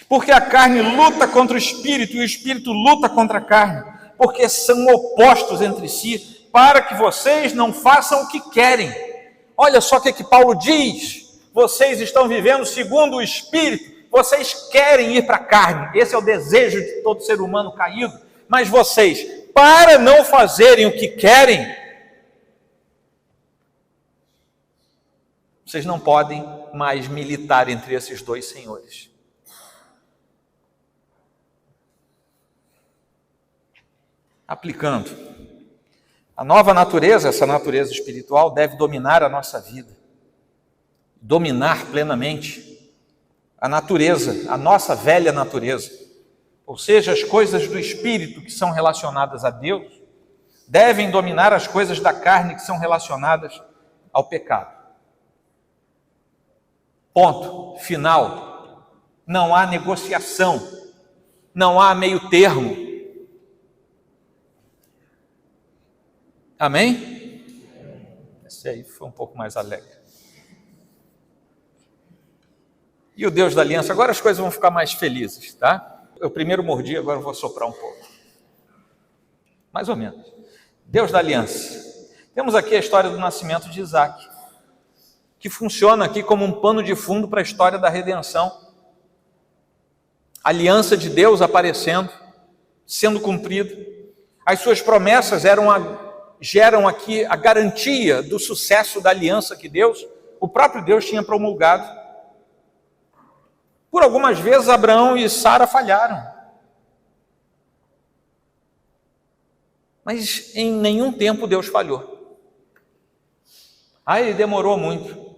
Porque a carne luta contra o Espírito e o Espírito luta contra a carne, porque são opostos entre si, para que vocês não façam o que querem. Olha só o que Paulo diz: vocês estão vivendo segundo o Espírito, vocês querem ir para a carne, esse é o desejo de todo ser humano caído, mas vocês, para não fazerem o que querem, vocês não podem mais militar entre esses dois senhores. Aplicando, a nova natureza, essa natureza espiritual, deve dominar a nossa vida, dominar plenamente a natureza, a nossa velha natureza, ou seja, as coisas do Espírito que são relacionadas a Deus, devem dominar as coisas da carne que são relacionadas ao pecado. Ponto final. não há negociação, não há meio termo. Amém? Esse aí foi um pouco mais alegre. E o Deus da aliança, agora as coisas vão ficar mais felizes, tá? Eu primeiro mordi, agora eu vou soprar um pouco. Mais ou menos. Deus da aliança. Temos aqui a história do nascimento de Isaac, que funciona aqui como um pano de fundo para a história da redenção. A aliança de Deus aparecendo, sendo cumprida. As suas promessas geram aqui a garantia do sucesso da aliança que Deus, o próprio Deus, tinha promulgado. Por algumas vezes Abraão e Sara falharam. Mas em nenhum tempo Deus falhou. Ele demorou muito.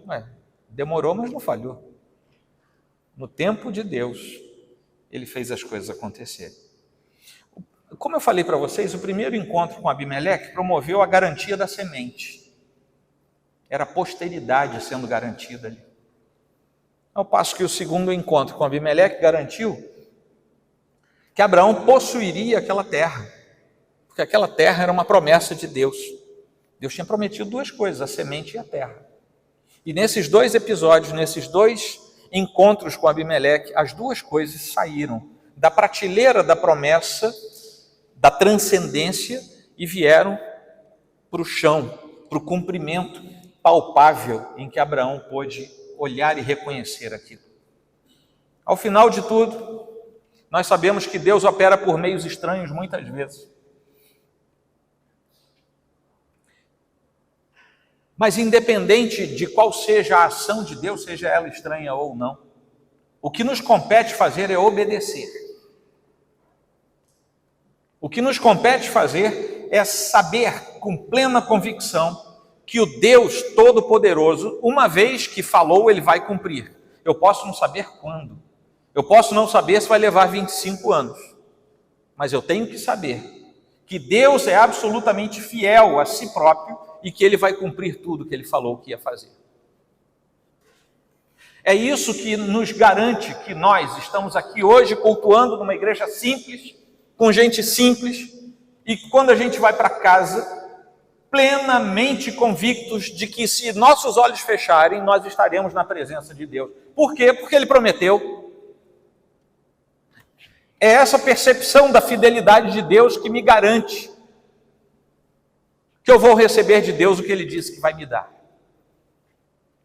Demorou, mas não falhou. No tempo de Deus, ele fez as coisas acontecerem. Como eu falei para vocês, o primeiro encontro com Abimeleque promoveu a garantia da semente. Era a posteridade sendo garantida ali. Ao passo que o segundo encontro com Abimeleque garantiu que Abraão possuiria aquela terra, porque aquela terra era uma promessa de Deus. Deus tinha prometido duas coisas, a semente e a terra. E nesses dois episódios, nesses dois encontros com Abimeleque, as duas coisas saíram da prateleira da promessa, da transcendência, e vieram para o chão, para o cumprimento palpável em que Abraão pôde olhar e reconhecer aquilo. Ao final de tudo, nós sabemos que Deus opera por meios estranhos muitas vezes. Mas independente de qual seja a ação de Deus, seja ela estranha ou não, o que nos compete fazer é obedecer. O que nos compete fazer é saber com plena convicção que o Deus Todo-Poderoso, uma vez que falou, ele vai cumprir. Eu posso não saber quando. Eu posso não saber se vai levar 25 anos. Mas eu tenho que saber que Deus é absolutamente fiel a si próprio e que ele vai cumprir tudo que ele falou que ia fazer. É isso que nos garante que nós estamos aqui hoje cultuando numa igreja simples, com gente simples, e quando a gente vai para casa, plenamente convictos de que se nossos olhos fecharem, nós estaremos na presença de Deus. Por quê? Porque ele prometeu. É essa percepção da fidelidade de Deus que me garante que eu vou receber de Deus o que ele disse que vai me dar.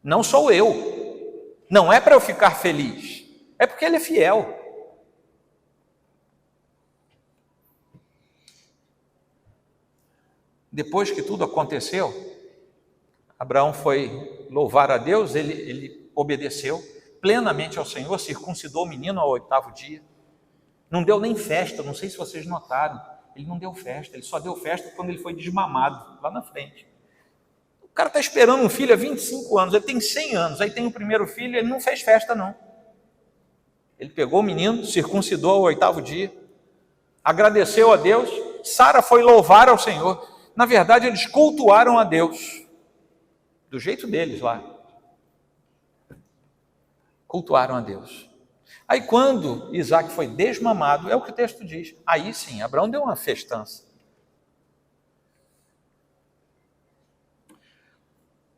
Não sou eu. Não é para eu ficar feliz. É porque ele é fiel. Depois que tudo aconteceu, Abraão foi louvar a Deus, ele obedeceu plenamente ao Senhor, circuncidou o menino ao 8º dia. Não deu nem festa, não sei se vocês notaram. Ele não deu festa, ele só deu festa quando ele foi desmamado, lá na frente. O cara está esperando um filho há 25 anos, ele tem 100 anos, aí tem o primeiro filho, ele não fez festa não. Ele pegou o menino, circuncidou ao 8º dia, agradeceu a Deus, Sara foi louvar ao Senhor. Na verdade, eles cultuaram a Deus, do jeito deles lá. Cultuaram a Deus. Aí quando Isaac foi desmamado, é o que o texto diz, aí sim, Abraão deu uma festança.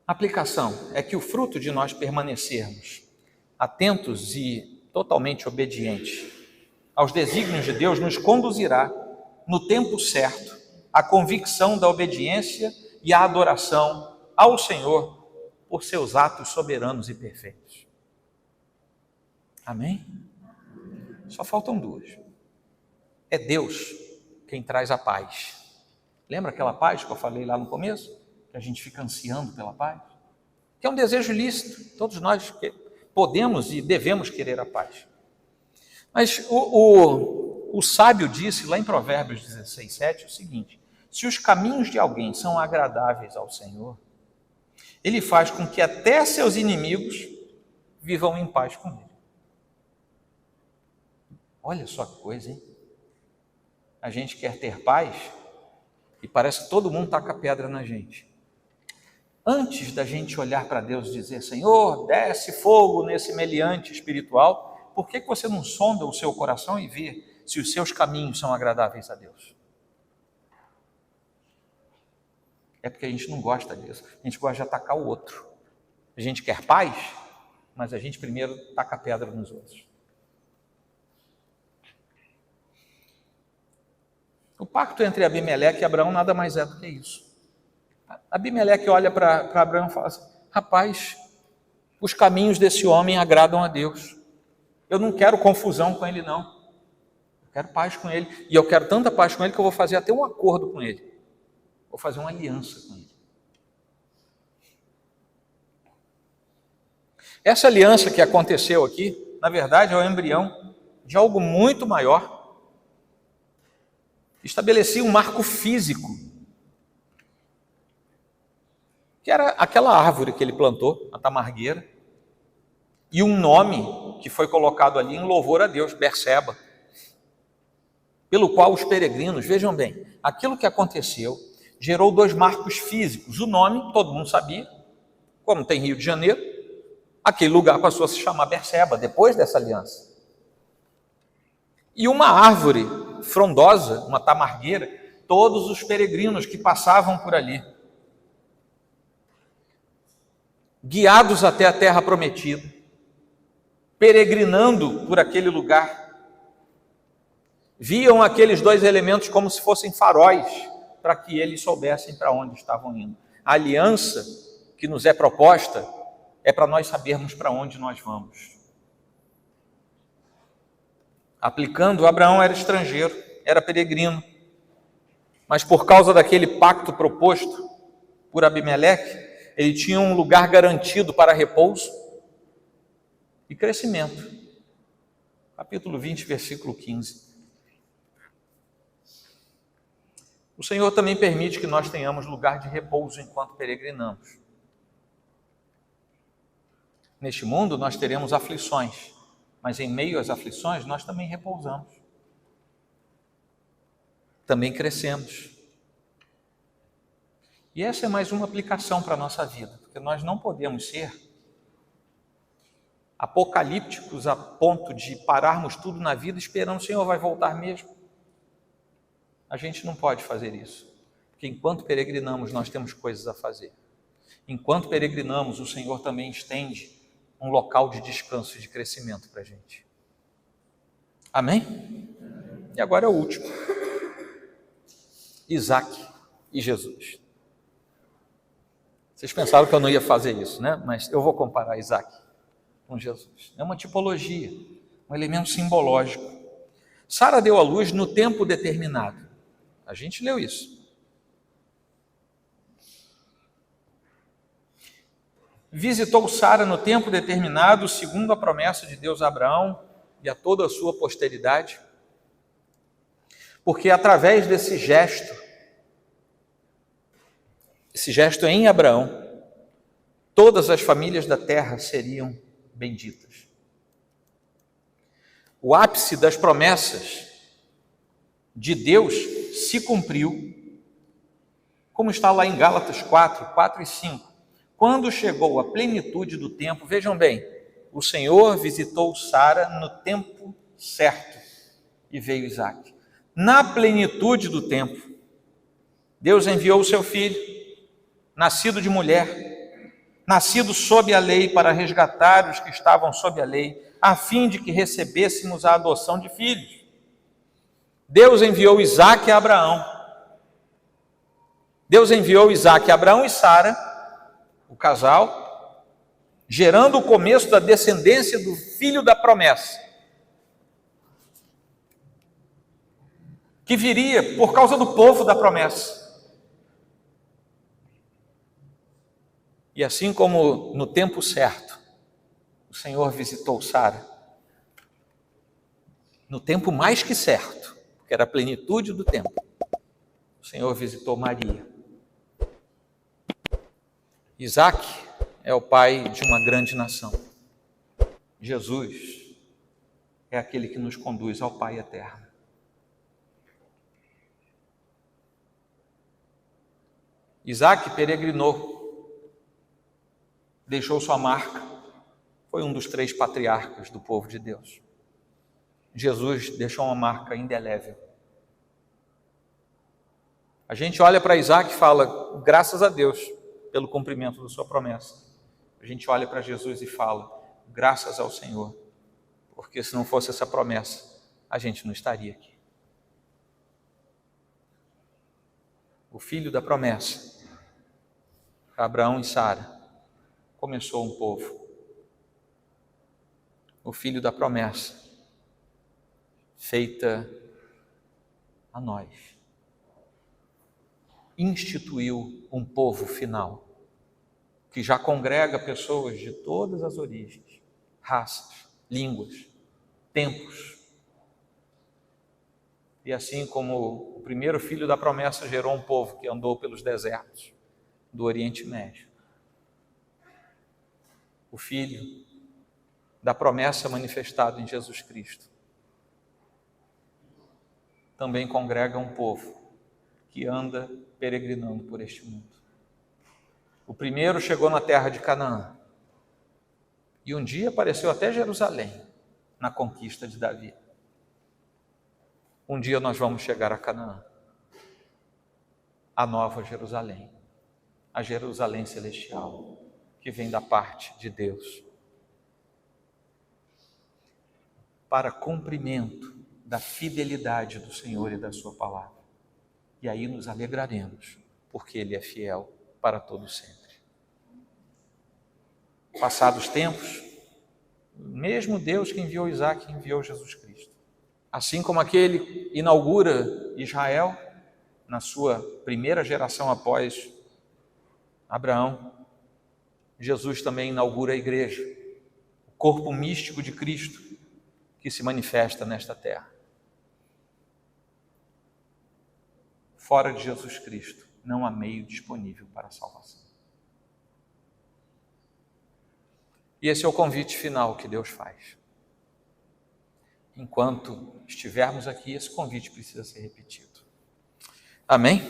A aplicação é que o fruto de nós permanecermos atentos e totalmente obedientes aos desígnios de Deus nos conduzirá, no tempo certo, à convicção da obediência e à adoração ao Senhor por seus atos soberanos e perfeitos. Amém? Só faltam duas. É Deus quem traz a paz. Lembra aquela paz que eu falei lá no começo? Que a gente fica ansiando pela paz? Que é um desejo lícito. Todos nós podemos e devemos querer a paz. Mas o sábio disse lá em Provérbios 16:7 o seguinte: se os caminhos de alguém são agradáveis ao Senhor, ele faz com que até seus inimigos vivam em paz com ele. Olha só que coisa, hein? A gente quer ter paz e parece que todo mundo taca pedra na gente. Antes da gente olhar para Deus e dizer, Senhor, desce fogo nesse meliante espiritual, por que você não sonda o seu coração e vê se os seus caminhos são agradáveis a Deus? É porque a gente não gosta disso. A gente gosta de atacar o outro. A gente quer paz, mas a gente primeiro taca pedra nos outros. O pacto entre Abimeleque e Abraão nada mais é do que isso. Abimeleque olha para Abraão e fala assim: rapaz, os caminhos desse homem agradam a Deus. Eu não quero confusão com ele, não. Eu quero paz com ele. E eu quero tanta paz com ele que eu vou fazer até um acordo com ele. Vou fazer uma aliança com ele. Essa aliança que aconteceu aqui, na verdade, é o embrião de algo muito maior. Estabelecia um marco físico, que era aquela árvore que ele plantou, a tamargueira, e um nome que foi colocado ali em louvor a Deus, Berseba, pelo qual os peregrinos, vejam bem, aquilo que aconteceu gerou dois marcos físicos. O nome, todo mundo sabia, como tem Rio de Janeiro, aquele lugar passou a se chamar Berseba, depois dessa aliança. E uma árvore frondosa, uma tamargueira, todos os peregrinos que passavam por ali, guiados até a terra prometida, peregrinando por aquele lugar, viam aqueles dois elementos como se fossem faróis, para que eles soubessem para onde estavam indo. A aliança que nos é proposta é para nós sabermos para onde nós vamos. Aplicando, Abraão era estrangeiro, era peregrino, mas por causa daquele pacto proposto por Abimeleque, ele tinha um lugar garantido para repouso e crescimento. Capítulo 20, versículo 15. O Senhor também permite que nós tenhamos lugar de repouso enquanto peregrinamos. Neste mundo nós teremos aflições, mas em meio às aflições nós também repousamos. Também crescemos. E essa é mais uma aplicação para a nossa vida, porque nós não podemos ser apocalípticos a ponto de pararmos tudo na vida esperando o Senhor vai voltar mesmo. A gente não pode fazer isso, porque enquanto peregrinamos nós temos coisas a fazer. Enquanto peregrinamos, o Senhor também estende um local de descanso e de crescimento para a gente. Amém? E agora é o último. Isaac e Jesus. Vocês pensaram que eu não ia fazer isso, né? Mas eu vou comparar Isaac com Jesus. É uma tipologia, um elemento simbológico. Sara deu à luz no tempo determinado. A gente leu isso. Visitou Sara no tempo determinado, segundo a promessa de Deus a Abraão e a toda a sua posteridade, porque através desse gesto em Abraão, todas as famílias da terra seriam benditas. O ápice das promessas de Deus se cumpriu, como está lá em Gálatas 4 e 5. Quando chegou a plenitude do tempo, vejam bem, o Senhor visitou Sara no tempo certo e veio Isaac. Na plenitude do tempo, Deus enviou o seu filho, nascido de mulher, nascido sob a lei para resgatar os que estavam sob a lei, a fim de que recebêssemos a adoção de filhos. Deus enviou Isaac a Abraão. Deus enviou Isaac a Abraão e Sara, o casal, gerando o começo da descendência do filho da promessa, que viria por causa do povo da promessa. E assim como no tempo certo, o Senhor visitou Sara, no tempo mais que certo, que era a plenitude do tempo, o Senhor visitou Maria. Isaac é o pai de uma grande nação. Jesus é aquele que nos conduz ao Pai eterno. Isaac peregrinou, deixou sua marca, foi um dos 3 patriarcas do povo de Deus. Jesus deixou uma marca indelével. A gente olha para Isaac e fala, graças a Deus pelo cumprimento da sua promessa. A gente olha para Jesus e fala, graças ao Senhor, porque se não fosse essa promessa, a gente não estaria aqui. O filho da promessa, Abraão e Sara, começou um povo. O filho da promessa, feita a nós, instituiu um povo final, que já congrega pessoas de todas as origens, raças, línguas, tempos. E assim como o primeiro filho da promessa gerou um povo que andou pelos desertos do Oriente Médio, o filho da promessa manifestado em Jesus Cristo também congrega um povo que anda peregrinando por este mundo. O primeiro chegou na terra de Canaã e um dia apareceu até Jerusalém na conquista de Davi. Um dia nós vamos chegar a Canaã, a nova Jerusalém, a Jerusalém celestial, que vem da parte de Deus, para cumprimento da fidelidade do Senhor e da sua palavra. E aí nos alegraremos, porque Ele é fiel para todo sempre. Passados tempos, mesmo Deus que enviou Isaac, enviou Jesus Cristo. Assim como aquele inaugura Israel na sua primeira geração após Abraão, Jesus também inaugura a igreja, o corpo místico de Cristo que se manifesta nesta terra. Fora de Jesus Cristo, não há meio disponível para a salvação. E esse é o convite final que Deus faz. Enquanto estivermos aqui, esse convite precisa ser repetido. Amém?